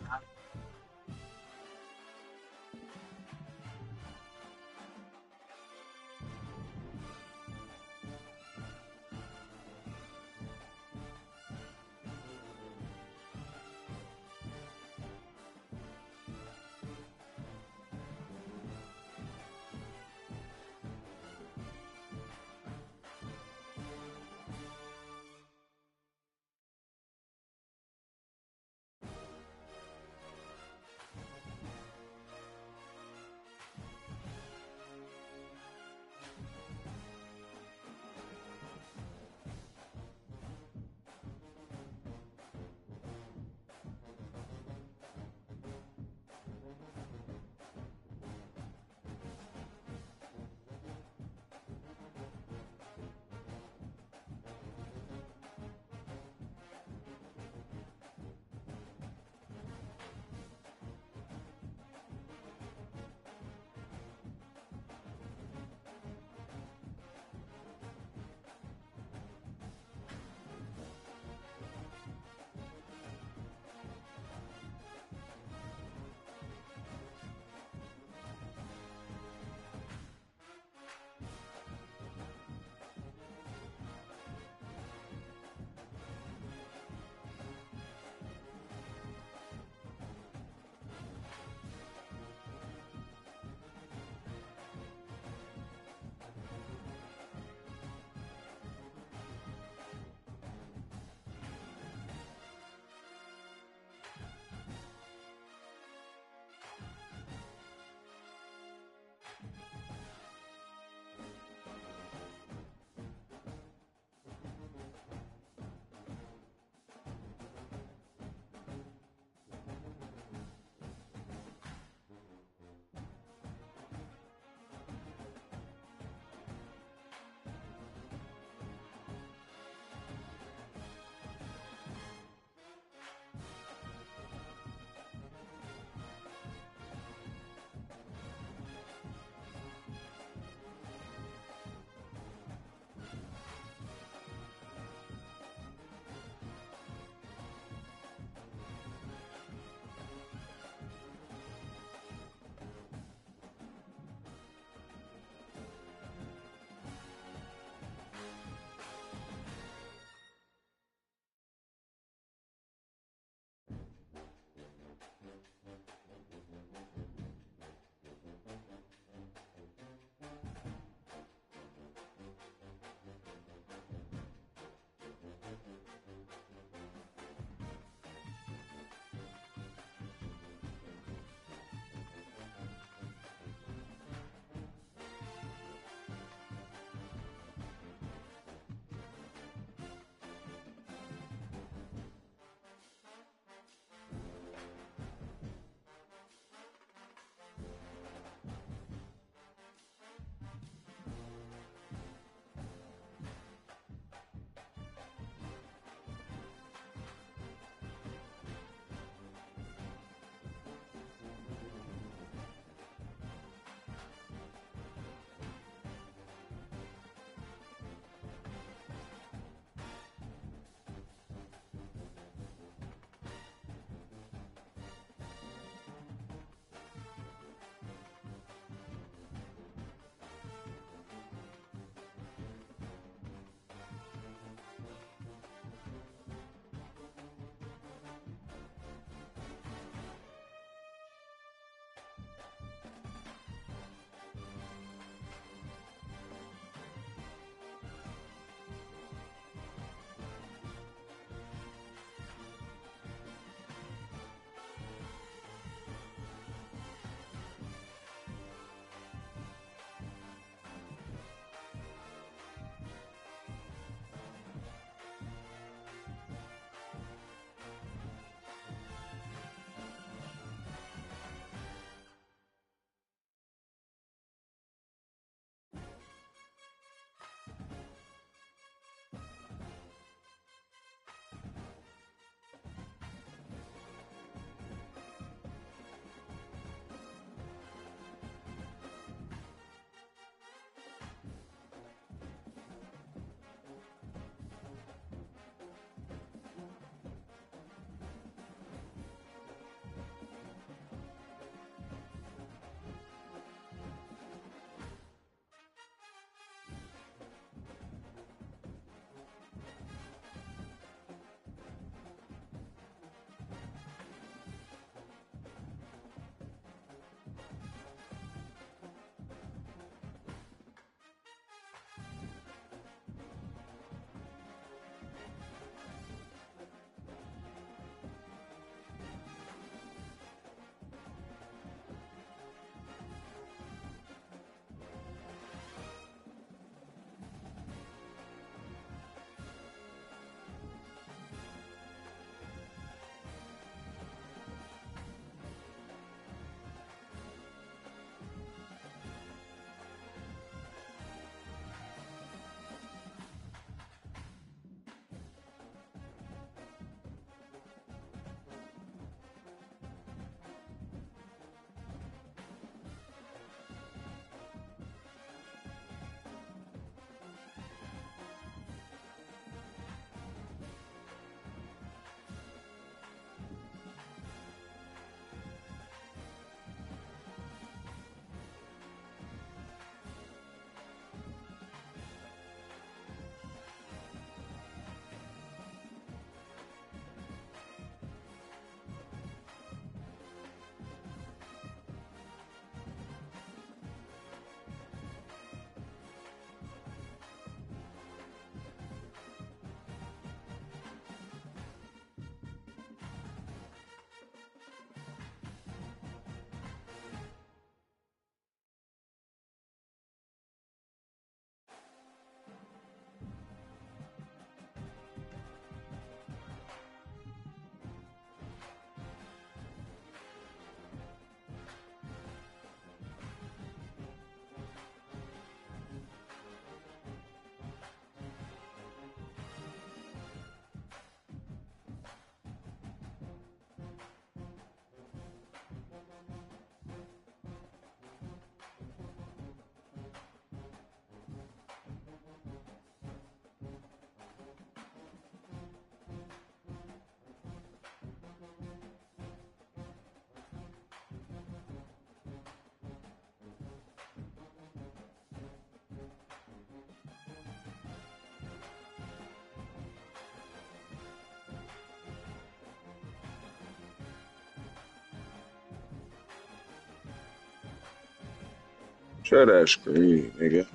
Share that screen, nigga.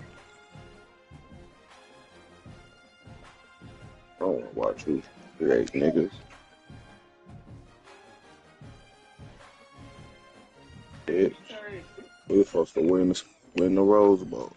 I don't want to watch you create niggas. Bitch. We were supposed to win the Rose Bowl.